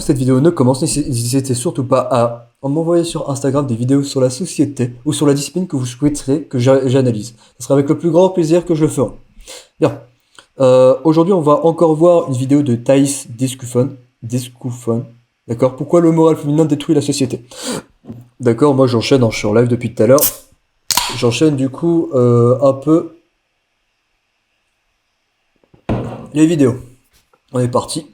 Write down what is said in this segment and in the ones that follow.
cette vidéo ne commence, n'hésitez surtout pas à m'envoyer sur Instagram des vidéos sur la société ou sur la discipline que vous souhaiterez que j'analyse. Ce sera avec le plus grand plaisir que je le ferai. Bien. Aujourd'hui, on va encore voir une vidéo de Thaïs Descoufon. D'accord? Pourquoi le moral féminin détruit la société? D'accord, moi j'enchaîne, je suis en live depuis tout à l'heure. J'enchaîne du coup un peu les vidéos. On est parti.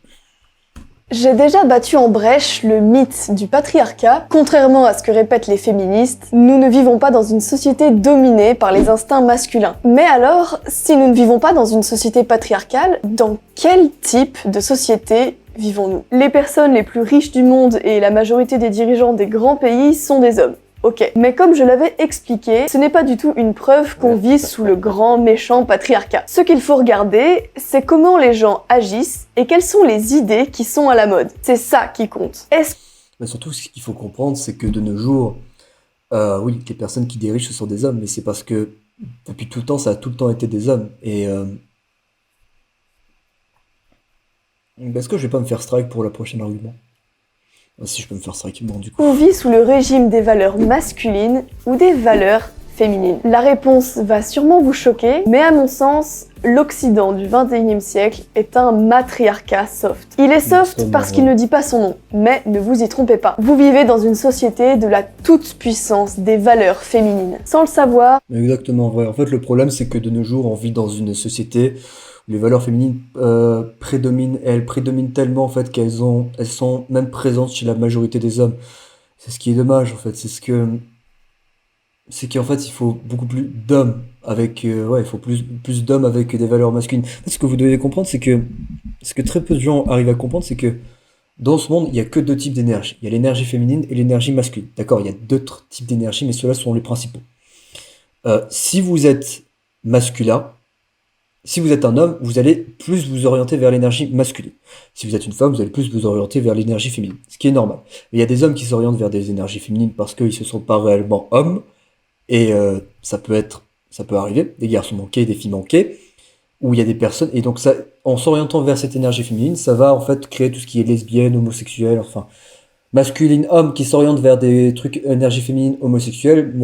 J'ai déjà battu en brèche le mythe du patriarcat. Contrairement à ce que répètent les féministes, nous ne vivons pas dans une société dominée par les instincts masculins. Mais alors, si nous ne vivons pas dans une société patriarcale, dans quel type de société vivons-nous? Les personnes les plus riches du monde et la majorité des dirigeants des grands pays sont des hommes. Ok, mais comme je l'avais expliqué, ce n'est pas du tout une preuve qu'on vit sous le grand méchant patriarcat. Ce qu'il faut regarder, c'est comment les gens agissent et quelles sont les idées qui sont à la mode. C'est ça qui compte. Mais surtout, ce qu'il faut comprendre, c'est que de nos jours, oui, les personnes qui dirigent, ce sont des hommes, mais c'est parce que depuis tout le temps, ça a tout le temps été des hommes. Et est-ce que je vais pas me faire strike pour la prochaine argument? Si je peux me faire strike, bon, du coup. On vit sous le régime des valeurs masculines ou des valeurs féminines. La réponse va sûrement vous choquer, mais à mon sens, l'Occident du 21e siècle est un matriarcat soft. Il est soft parce qu'il ne dit pas son nom, mais ne vous y trompez pas. Vous vivez dans une société de la toute-puissance des valeurs féminines. Sans le savoir... Exactement, vrai. En fait, le problème, c'est que de nos jours, on vit dans une société où les valeurs féminines prédominent, et elles prédominent tellement, en fait, elles sont même présentes chez la majorité des hommes. C'est ce qui est dommage, en fait. C'est qu'en fait, il faut beaucoup plus d'hommes avec, il faut plus d'hommes avec des valeurs masculines. En fait, ce que vous devez comprendre, c'est que, ce que très peu de gens arrivent à comprendre, c'est que dans ce monde, il y a que deux types d'énergie. Il y a l'énergie féminine et l'énergie masculine. D'accord, il y a d'autres types d'énergie, mais ceux-là sont les principaux. Si vous êtes masculin, si vous êtes un homme, vous allez plus vous orienter vers l'énergie masculine. Si vous êtes une femme, vous allez plus vous orienter vers l'énergie féminine, ce qui est normal. Mais il y a des hommes qui s'orientent vers des énergies féminines parce qu'ils se sentent pas réellement hommes, et ça peut arriver, des garçons manqués, des filles manquées, où il y a des personnes, et donc ça, en s'orientant vers cette énergie féminine, ça va en fait créer tout ce qui est lesbienne, homosexuelle, enfin, masculine, homme qui s'oriente vers des trucs énergie féminine, homosexuelle,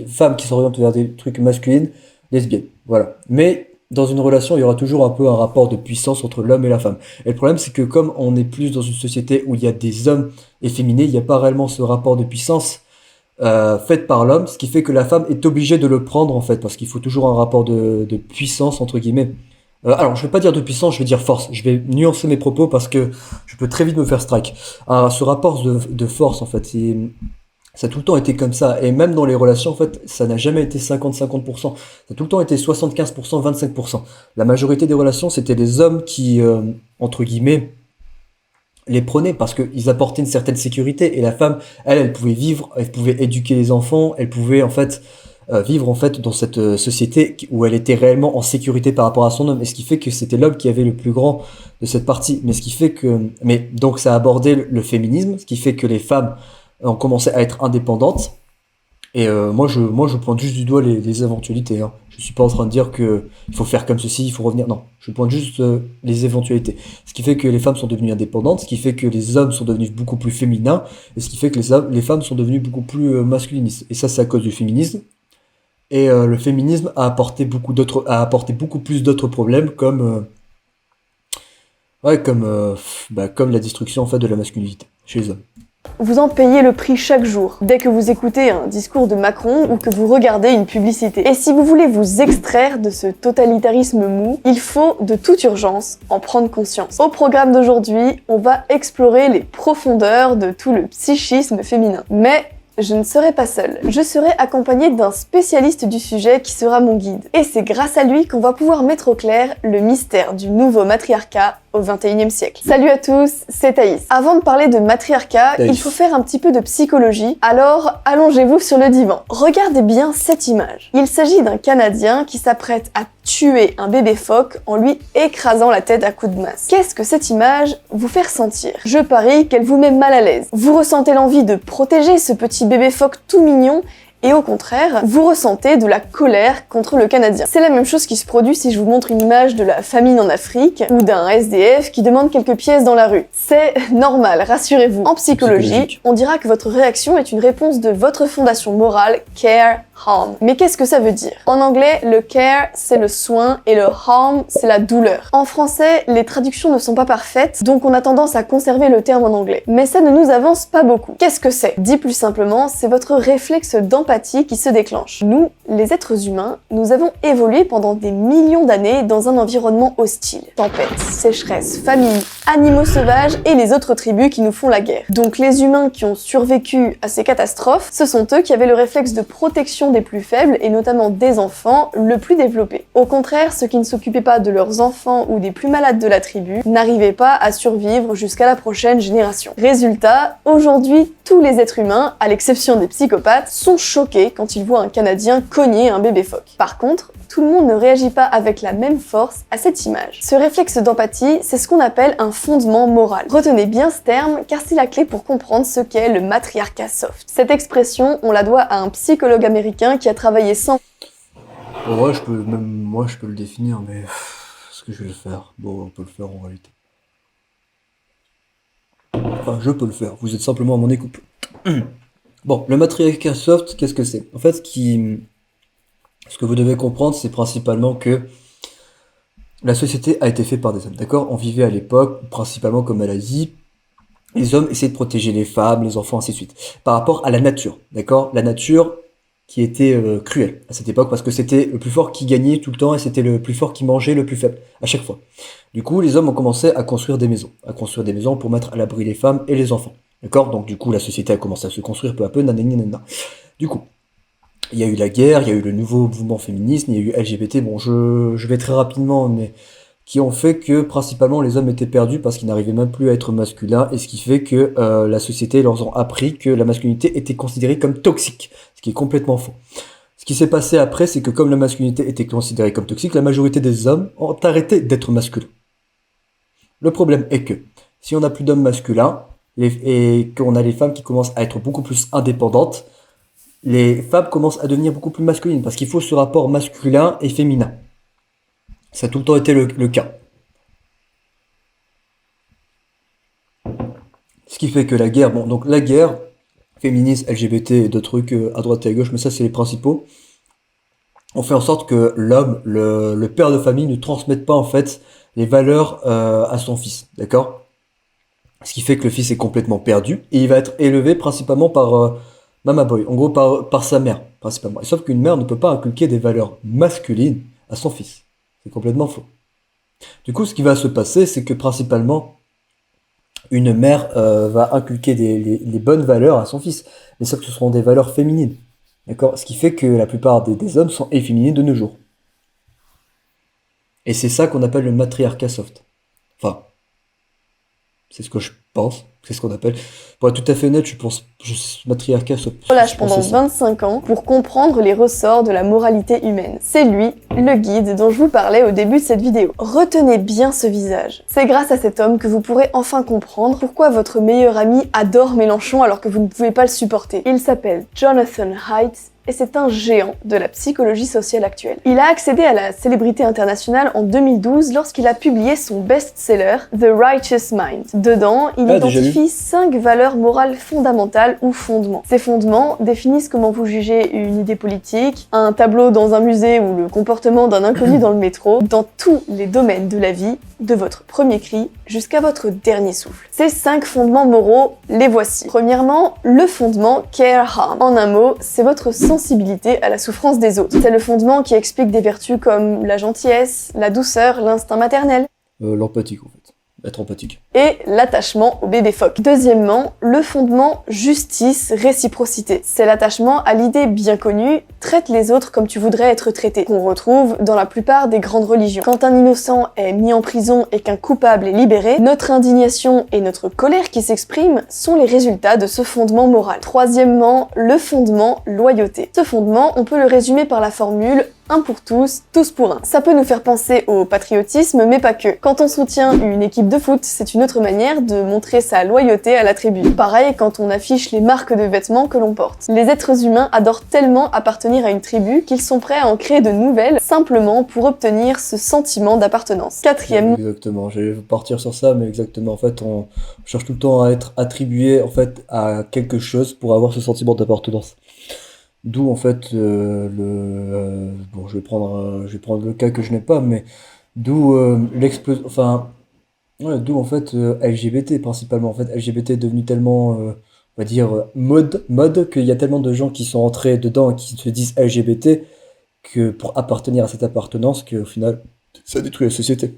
femme qui s'oriente vers des trucs masculines, lesbiennes, voilà. Mais dans une relation, il y aura toujours un peu un rapport de puissance entre l'homme et la femme. Et le problème, c'est que comme on est plus dans une société où il y a des hommes efféminés, il n'y a pas réellement ce rapport de puissance fait par l'homme, ce qui fait que la femme est obligée de le prendre, en fait, parce qu'il faut toujours un rapport de puissance, entre guillemets. Alors, je vais pas dire de puissance, je vais dire force. Je vais nuancer mes propos parce que je peux très vite me faire strike. Ce rapport de force, en fait, ça a tout le temps été comme ça. Et même dans les relations, en fait, ça n'a jamais été 50-50%. Ça a tout le temps été 75%, 25%. La majorité des relations, c'était les hommes qui, entre guillemets, les prenaient parce qu'ils apportaient une certaine sécurité. Et la femme, elle pouvait vivre, elle pouvait éduquer les enfants, elle pouvait, en fait, vivre, en fait, dans cette société où elle était réellement en sécurité par rapport à son homme. Et ce qui fait que c'était l'homme qui avait le plus grand de cette partie. Mais donc ça a abordé le féminisme, ce qui fait que les femmes ont commencé à être indépendantes. Et moi je pointe juste du doigt les éventualités. Hein. Je suis pas en train de dire que il faut faire comme ceci, il faut revenir. Non, je pointe juste les éventualités. Ce qui fait que les femmes sont devenues indépendantes, ce qui fait que les hommes sont devenus beaucoup plus féminins, et ce qui fait que les femmes sont devenues beaucoup plus masculinistes. Et ça, c'est à cause du féminisme. Et le féminisme a apporté beaucoup plus d'autres problèmes comme comme la destruction en fait de la masculinité chez les hommes. Vous en payez le prix chaque jour, dès que vous écoutez un discours de Macron ou que vous regardez une publicité. Et si vous voulez vous extraire de ce totalitarisme mou, il faut de toute urgence en prendre conscience. Au programme d'aujourd'hui, on va explorer les profondeurs de tout le psychisme féminin. Mais je ne serai pas seule. Je serai accompagnée d'un spécialiste du sujet qui sera mon guide. Et c'est grâce à lui qu'on va pouvoir mettre au clair le mystère du nouveau matriarcat au XXIe siècle. Salut à tous, c'est Thaïs. Avant de parler de matriarcat, il faut faire un petit peu de psychologie, alors allongez-vous sur le divan. Regardez bien cette image. Il s'agit d'un Canadien qui s'apprête à tuer un bébé phoque en lui écrasant la tête à coups de masse. Qu'est-ce que cette image vous fait ressentir? Je parie qu'elle vous met mal à l'aise. Vous ressentez l'envie de protéger ce petit bébé phoque tout mignon Et au contraire, vous ressentez de la colère contre le Canadien. C'est la même chose qui se produit si je vous montre une image de la famine en Afrique ou d'un SDF qui demande quelques pièces dans la rue. C'est normal, rassurez-vous. En psychologie, on dira que votre réaction est une réponse de votre fondation morale, care, harm. Mais qu'est-ce que ça veut dire? En anglais, le care, c'est le soin et le harm, c'est la douleur. En français, les traductions ne sont pas parfaites, donc on a tendance à conserver le terme en anglais. Mais ça ne nous avance pas beaucoup. Qu'est-ce que c'est? Dit plus simplement, c'est votre réflexe d'empathie qui se déclenche. Nous, les êtres humains, nous avons évolué pendant des millions d'années dans un environnement hostile. Tempête, sécheresse, famine, animaux sauvages et les autres tribus qui nous font la guerre. Donc les humains qui ont survécu à ces catastrophes, ce sont eux qui avaient le réflexe de protection des plus faibles et notamment des enfants le plus développé. Au contraire, ceux qui ne s'occupaient pas de leurs enfants ou des plus malades de la tribu n'arrivaient pas à survivre jusqu'à la prochaine génération. Résultat, aujourd'hui, tous les êtres humains, à l'exception des psychopathes, sont choqués quand ils voient un Canadien cogner un bébé phoque. Par contre, tout le monde ne réagit pas avec la même force à cette image. Ce réflexe d'empathie, c'est ce qu'on appelle un fondement moral. Retenez bien ce terme, car c'est la clé pour comprendre ce qu'est le matriarcat soft. Cette expression, on la doit à un psychologue américain qui a travaillé sans... Ouais, moi, je peux le définir, mais est-ce que je vais le faire? Bon, on peut le faire en réalité. Enfin, je peux le faire. Vous êtes simplement à mon écoute. Bon, le matriarcat soft, qu'est-ce que c'est? En fait, ce que vous devez comprendre, c'est principalement que la société a été faite par des hommes, d'accord? On vivait à l'époque, principalement comme elle a dit, les hommes essayaient de protéger les femmes, les enfants, ainsi de suite. Par rapport à la nature, d'accord? La nature qui était cruelle à cette époque, parce que c'était le plus fort qui gagnait tout le temps, et c'était le plus fort qui mangeait le plus faible, à chaque fois. Du coup, les hommes ont commencé à construire des maisons pour mettre à l'abri les femmes et les enfants, d'accord? Donc du coup, la société a commencé à se construire peu à peu, nanani nanana. Du coup, il y a eu la guerre, il y a eu le nouveau mouvement féministe, il y a eu LGBT, bon je vais très rapidement, mais qui ont fait que principalement les hommes étaient perdus parce qu'ils n'arrivaient même plus à être masculins, et ce qui fait que la société leur a appris que la masculinité était considérée comme toxique, ce qui est complètement faux. Ce qui s'est passé après, c'est que comme la masculinité était considérée comme toxique, la majorité des hommes ont arrêté d'être masculins. Le problème est que si on n'a plus d'hommes masculins, et qu'on a les femmes qui commencent à être beaucoup plus indépendantes, les femmes commencent à devenir beaucoup plus masculines, parce qu'il faut ce rapport masculin et féminin. Ça a tout le temps été le cas. Ce qui fait que la guerre, bon, donc la guerre, féministe, LGBT et d'autres trucs à droite et à gauche, mais ça c'est les principaux, on fait en sorte que l'homme, le père de famille, ne transmette pas en fait les valeurs à son fils, d'accord? Ce qui fait que le fils est complètement perdu, et il va être élevé principalement par... Mama boy, en gros par sa mère, principalement. Et sauf qu'une mère ne peut pas inculquer des valeurs masculines à son fils. C'est complètement faux. Du coup, ce qui va se passer, c'est que principalement, une mère va inculquer les bonnes valeurs à son fils. Mais sauf que ce seront des valeurs féminines. D'accord? Ce qui fait que la plupart des hommes sont efféminés de nos jours. Et c'est ça qu'on appelle le matriarcat soft. Enfin, c'est ce que je pense. C'est ce qu'on appelle. Pour être tout à fait honnête, je pense matriarcat soft. Relâche pendant 25 ans pour comprendre les ressorts de la moralité humaine. C'est lui, le guide dont je vous parlais au début de cette vidéo. Retenez bien ce visage. C'est grâce à cet homme que vous pourrez enfin comprendre pourquoi votre meilleur ami adore Mélenchon alors que vous ne pouvez pas le supporter. Il s'appelle Jonathan Haidt, et c'est un géant de la psychologie sociale actuelle. Il a accédé à la célébrité internationale en 2012 lorsqu'il a publié son best-seller The Righteous Mind. Dedans, il identifie 5 valeurs morales fondamentales ou fondements. Ces fondements définissent comment vous jugez une idée politique, un tableau dans un musée ou le comportement d'un inconnu dans le métro, dans tous les domaines de la vie, de votre premier cri jusqu'à votre dernier souffle. Ces 5 fondements moraux, les voici. Premièrement, le fondement care harm. En un mot, c'est votre sensibilité à la souffrance des autres. C'est le fondement qui explique des vertus comme la gentillesse, la douceur, l'instinct maternel. L'empathique en fait. Être empathique. Et l'attachement au bébé phoque. Deuxièmement, le fondement justice, réciprocité. C'est l'attachement à l'idée bien connue, traite les autres comme tu voudrais être traité, qu'on retrouve dans la plupart des grandes religions. Quand un innocent est mis en prison et qu'un coupable est libéré, notre indignation et notre colère qui s'expriment sont les résultats de ce fondement moral. Troisièmement, le fondement loyauté. Ce fondement, on peut le résumer par la formule un pour tous, tous pour un. Ça peut nous faire penser au patriotisme, mais pas que. Quand on soutient une équipe de foot, c'est une autre manière de montrer sa loyauté à la tribu. Pareil quand on affiche les marques de vêtements que l'on porte. Les êtres humains adorent tellement appartenir à une tribu qu'ils sont prêts à en créer de nouvelles, simplement pour obtenir ce sentiment d'appartenance. Quatrième... Exactement, je vais partir sur ça, mais exactement, en fait, on cherche tout le temps à être attribué, en fait, à quelque chose pour avoir ce sentiment d'appartenance. D'où, en fait, bon, je vais prendre le cas que je n'ai pas, mais d'où l'explosion, enfin, ouais, d'où, en fait, LGBT, principalement. En fait, LGBT est devenu tellement, on va dire, mode, qu'il y a tellement de gens qui sont entrés dedans et qui se disent LGBT, que pour appartenir à cette appartenance, qu'au final, ça détruit la société.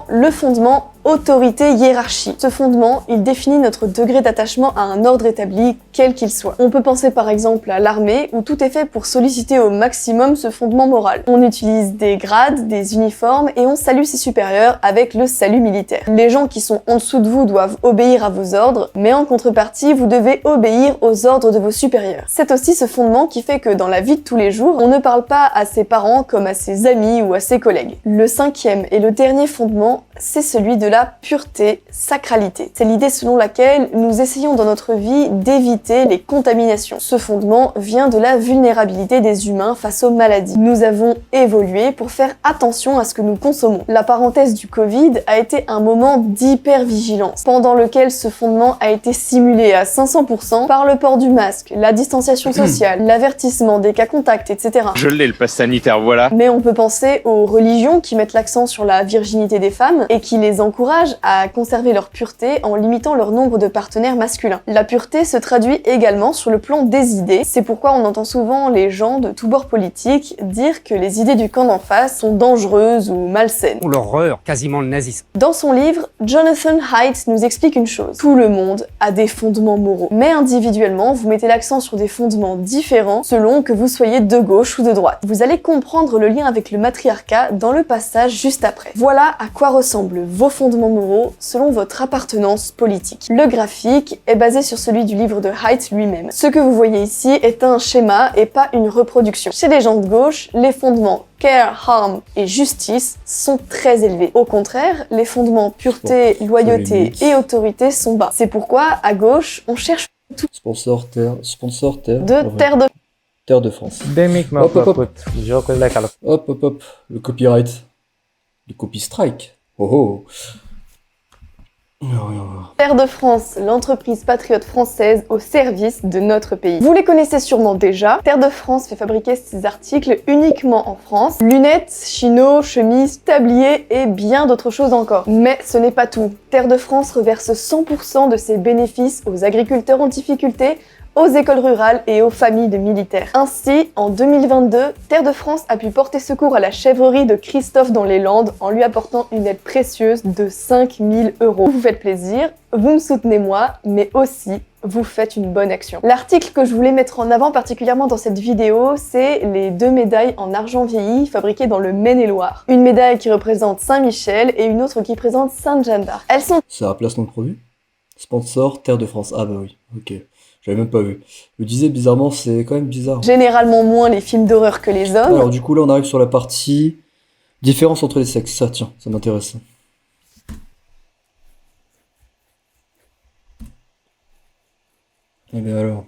Le fondement autorité-hiérarchie. Ce fondement, il définit notre degré d'attachement à un ordre établi, quel qu'il soit. On peut penser par exemple à l'armée, où tout est fait pour solliciter au maximum ce fondement moral. On utilise des grades, des uniformes, et on salue ses supérieurs avec le salut militaire. Les gens qui sont en dessous de vous doivent obéir à vos ordres, mais en contrepartie, vous devez obéir aux ordres de vos supérieurs. C'est aussi ce fondement qui fait que dans la vie de tous les jours, on ne parle pas à ses parents comme à ses amis ou à ses collègues. Le cinquième et le dernier fondement, c'est celui de la pureté, sacralité. C'est l'idée selon laquelle nous essayons dans notre vie d'éviter les contaminations. Ce fondement vient de la vulnérabilité des humains face aux maladies. Nous avons évolué pour faire attention à ce que nous consommons. La parenthèse du Covid a été un moment d'hypervigilance, pendant lequel ce fondement a été simulé à 500% par le port du masque, la distanciation sociale, l'avertissement des cas contacts, etc. Je l'ai, le pass sanitaire, voilà. Mais on peut penser aux religions qui mettent l'accent sur la virginité des femmes et qui les encouragent à conserver leur pureté en limitant leur nombre de partenaires masculins. La pureté se traduit également sur le plan des idées, c'est pourquoi on entend souvent les gens de tous bords politiques dire que les idées du camp d'en face sont dangereuses ou malsaines. Oh l'horreur, quasiment le nazisme. Dans son livre, Jonathan Haidt nous explique une chose. Tout le monde a des fondements moraux, mais individuellement, vous mettez l'accent sur des fondements différents selon que vous soyez de gauche ou de droite. Vous allez comprendre le lien avec le matriarcat dans le passage juste après. Voilà à quoi ressemblent vos fondements moraux selon votre appartenance politique. Le graphique est basé sur celui du livre de Haidt lui-même. Ce que vous voyez ici est un schéma et pas une reproduction. Chez les gens de gauche, les fondements care, harm et justice sont très élevés. Au contraire, les fondements pureté, loyauté et autorité sont bas. C'est pourquoi, à gauche, on cherche tout Sponsor terre. de terre de Terre de France. Demik Hop, hop, hop. mapaput. Jokul kalaf. Hop. Le copyright. Le copy strike. Oh. Terre de France, l'entreprise patriote française au service de notre pays. Vous les connaissez sûrement déjà. Terre de France fait fabriquer ses articles uniquement en France. Lunettes, chinos, chemises, tabliers et bien d'autres choses encore. Mais ce n'est pas tout. Terre de France reverse 100% de ses bénéfices aux agriculteurs en difficulté, aux écoles rurales et aux familles de militaires. Ainsi, en 2022, Terre de France a pu porter secours à la chèvrerie de Christophe dans les Landes en lui apportant une aide précieuse de 5 000 €. Vous vous faites plaisir, vous me soutenez moi, mais aussi vous faites une bonne action. L'article que je voulais mettre en avant particulièrement dans cette vidéo, c'est les 2 médailles en argent vieilli fabriquées dans le Maine-et-Loire. Une médaille qui représente Saint-Michel et une autre qui représente Sainte-Jeanne d'Arc. Elles sont... Ça a placement de produit. Sponsor Terre de France. Ah bah oui, ok. J'avais même pas vu. Je me disais bizarrement, c'est quand même bizarre. généralement moins les films d'horreur que les hommes. Alors du coup là on arrive sur la partie différence entre les sexes. Ça tiens, ça m'intéresse. Eh bien alors.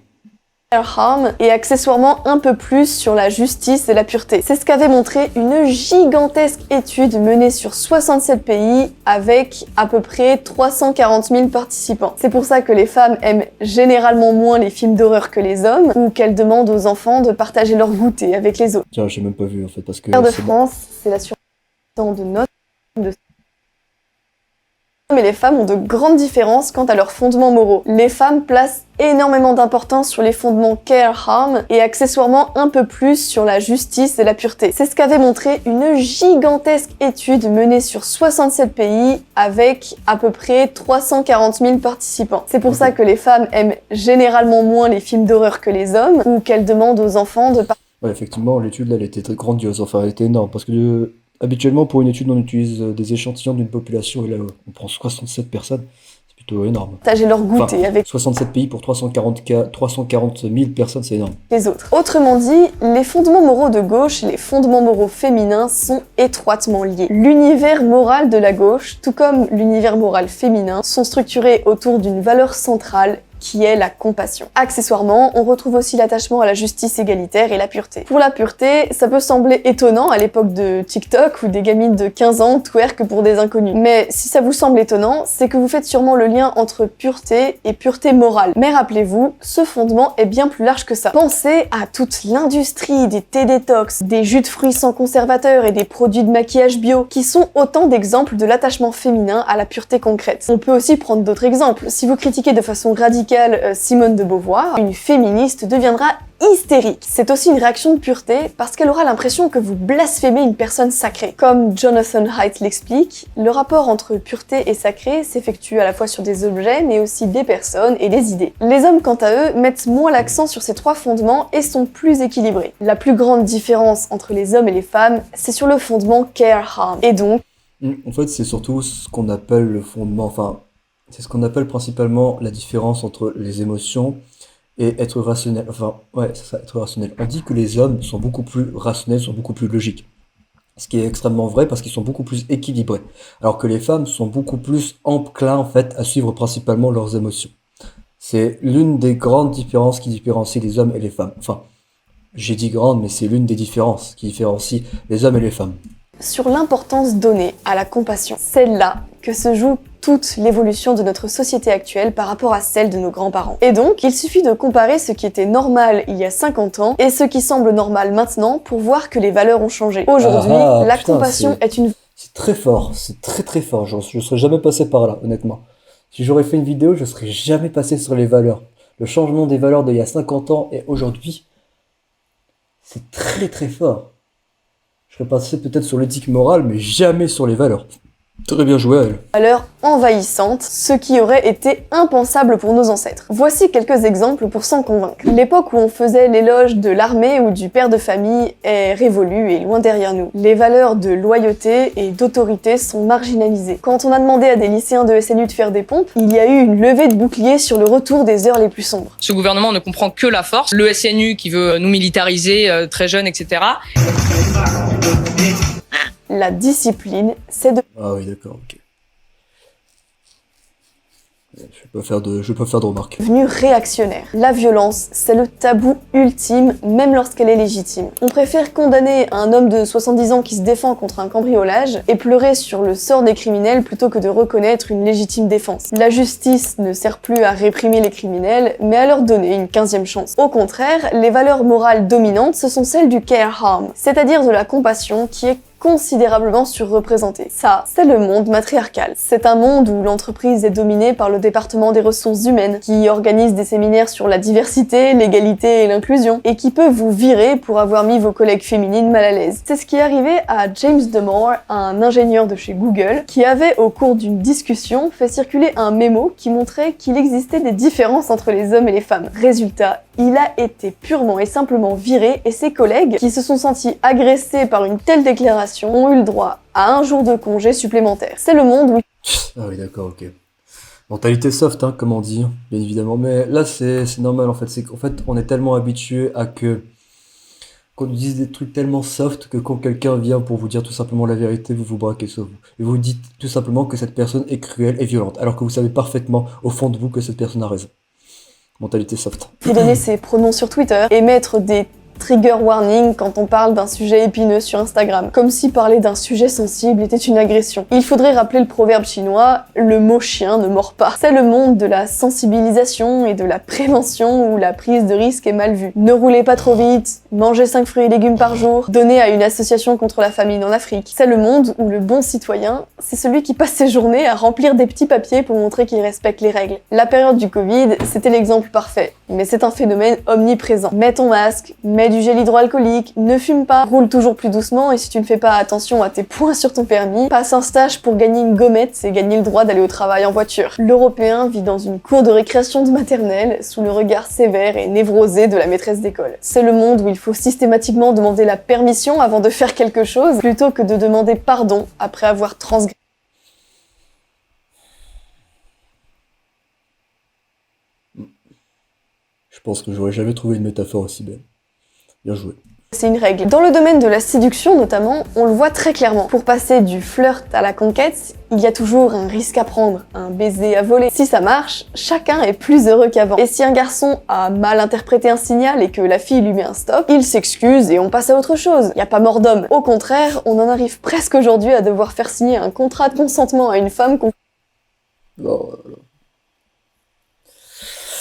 Harm et accessoirement un peu plus sur la justice et la pureté. C'est ce qu'avait montré une gigantesque étude menée sur 67 pays avec à peu près 340 000 participants. C'est pour ça que les femmes aiment généralement moins les films d'horreur que les hommes ou qu'elles demandent aux enfants de partager leur goûter avec les autres. Tiens, j'ai même pas vu en fait parce que Terre de c'est France, c'est la surprise de notre... Mais les femmes ont de grandes différences quant à leurs fondements moraux. Les femmes placent énormément d'importance sur les fondements care, harm et accessoirement un peu plus sur la justice et la pureté. C'est ce qu'avait montré une gigantesque étude menée sur 67 pays avec à peu près 340 000 participants. C'est pour ça que les femmes aiment généralement moins les films d'horreur que les hommes ou qu'elles demandent aux enfants de Ouais, effectivement, l'étude là elle était très grandiose, enfin elle était énorme parce que habituellement pour une étude on utilise des échantillons d'une population et là on prend 67 personnes, c'est plutôt énorme. Partager leur goûter Enfin, avec 67 pays pour 340 000 personnes, c'est énorme. les autres. Autrement dit, les fondements moraux de gauche et les fondements moraux féminins sont étroitement liés. L'univers moral de la gauche, tout comme l'univers moral féminin, sont structurés autour d'une valeur centrale qui est la compassion. Accessoirement, on retrouve aussi l'attachement à la justice égalitaire et la pureté. Pour la pureté, ça peut sembler étonnant à l'époque de TikTok où des gamines de 15 ans twerkent pour des inconnus. Mais si ça vous semble étonnant, c'est que vous faites sûrement le lien entre pureté et pureté morale. Mais rappelez-vous, ce fondement est bien plus large que ça. Pensez à toute l'industrie des thés détox, des jus de fruits sans conservateur et des produits de maquillage bio, qui sont autant d'exemples de l'attachement féminin à la pureté concrète. On peut aussi prendre d'autres exemples. Si vous critiquez de façon radicale Simone de Beauvoir, une féministe deviendra hystérique. C'est aussi une réaction de pureté parce qu'elle aura l'impression que vous blasphémez une personne sacrée. Comme Jonathan Haidt l'explique, le rapport entre pureté et sacré s'effectue à la fois sur des objets mais aussi des personnes et des idées. Les hommes, quant à eux, mettent moins l'accent sur ces trois fondements et sont plus équilibrés. La plus grande différence entre les hommes et les femmes, c'est sur le fondement care-harm. Et donc, En fait, c'est surtout ce qu'on appelle le fondement, enfin, c'est ce qu'on appelle principalement la différence entre les émotions et être rationnel. Enfin, ouais, c'est ça, être rationnel. On dit que les hommes sont beaucoup plus rationnels, sont beaucoup plus logiques. Ce qui est extrêmement vrai parce qu'ils sont beaucoup plus équilibrés. Alors que les femmes sont beaucoup plus enclins, en fait, à suivre principalement leurs émotions. C'est l'une des grandes différences qui différencie les hommes et les femmes. Enfin, j'ai dit grande, mais c'est l'une des différences qui différencie les hommes et les femmes. sur l'importance donnée à la compassion. C'est là que se joue toute l'évolution de notre société actuelle par rapport à celle de nos grands-parents. Et donc, il suffit de comparer ce qui était normal il y a 50 ans et ce qui semble normal maintenant pour voir que les valeurs ont changé. Aujourd'hui, la compassion est une... C'est très fort, c'est très très fort. Je serais jamais passé par là, honnêtement. Si j'aurais fait une vidéo, je serais jamais passé sur les valeurs. Le changement des valeurs d'il y a 50 ans et aujourd'hui, c'est très très fort. Je serais passé peut-être sur l'éthique morale, mais jamais sur les valeurs. Très bien joué à elle. valeur envahissante, ce qui aurait été impensable pour nos ancêtres. Voici quelques exemples pour s'en convaincre. L'époque où on faisait l'éloge de l'armée ou du père de famille est révolue et loin derrière nous. Les valeurs de loyauté et d'autorité sont marginalisées. Quand on a demandé à des lycéens de SNU de faire des pompes, il y a eu une levée de boucliers sur le retour des heures les plus sombres. Ce gouvernement ne comprend que la force. Le SNU qui veut nous militariser très jeunes, etc. La discipline, c'est Ah oui, d'accord, ok. Je vais pas faire de remarques. devenu réactionnaire. La violence, c'est le tabou ultime, même lorsqu'elle est légitime. On préfère condamner un homme de 70 ans qui se défend contre un cambriolage et pleurer sur le sort des criminels plutôt que de reconnaître une légitime défense. La justice ne sert plus à réprimer les criminels, mais à leur donner une 15e chance. Au contraire, les valeurs morales dominantes, ce sont celles du care-harm, c'est-à-dire de la compassion qui est considérablement surreprésentée. Ça, c'est le monde matriarcal. C'est un monde où l'entreprise est dominée par le département des ressources humaines, qui organise des séminaires sur la diversité, l'égalité et l'inclusion, et qui peut vous virer pour avoir mis vos collègues féminines mal à l'aise. C'est ce qui est arrivé à James Damore, un ingénieur de chez Google, qui avait, au cours d'une discussion, fait circuler un mémo qui montrait qu'il existait des différences entre les hommes et les femmes. Résultat, il a été purement et simplement viré, et ses collègues, qui se sont sentis agressés par une telle déclaration, ont eu le droit à un jour de congé supplémentaire. C'est le monde où... Ah oui, d'accord, ok. Mentalité soft, hein, comme on dit, bien évidemment. Mais là, c'est normal, en fait. C'est qu'en fait, on est tellement habitué à qu'on nous dise des trucs tellement soft que quand quelqu'un vient pour vous dire tout simplement la vérité, vous vous braquez sur vous. Et vous dites tout simplement que cette personne est cruelle et violente, alors que vous savez parfaitement, au fond de vous, que cette personne a raison. Mentalité soft. et donner ses pronoms sur Twitter et mettre des trigger warning quand on parle d'un sujet épineux sur Instagram, comme si parler d'un sujet sensible était une agression. Il faudrait rappeler le proverbe chinois « le mot chien ne mord pas ». C'est le monde de la sensibilisation et de la prévention où la prise de risque est mal vue. Ne roulez pas trop vite, mangez 5 fruits et légumes par jour, donnez à une association contre la famine en Afrique. C'est le monde où le bon citoyen, c'est celui qui passe ses journées à remplir des petits papiers pour montrer qu'il respecte les règles. La période du Covid, c'était l'exemple parfait, mais c'est un phénomène omniprésent. Mets ton masque, mets du gel hydroalcoolique, ne fume pas, roule toujours plus doucement et si tu ne fais pas attention à tes points sur ton permis, passe un stage pour gagner une gommette et gagner le droit d'aller au travail en voiture. L'Européen vit dans une cour de récréation de maternelle sous le regard sévère et névrosé de la maîtresse d'école. C'est le monde où il faut systématiquement demander la permission avant de faire quelque chose plutôt que de demander pardon après avoir transgressé. Je pense que j'aurais jamais trouvé une métaphore aussi belle. Bien joué. C'est une règle. Dans le domaine de la séduction notamment, on le voit très clairement. Pour passer du flirt à la conquête, il y a toujours un risque à prendre, un baiser à voler. Si ça marche, chacun est plus heureux qu'avant. Et si un garçon a mal interprété un signal et que la fille lui met un stop, il s'excuse et on passe à autre chose. Il n'y a pas mort d'homme. Au contraire, on en arrive presque aujourd'hui à devoir faire signer un contrat de consentement à une femme qu'on... Oh là là.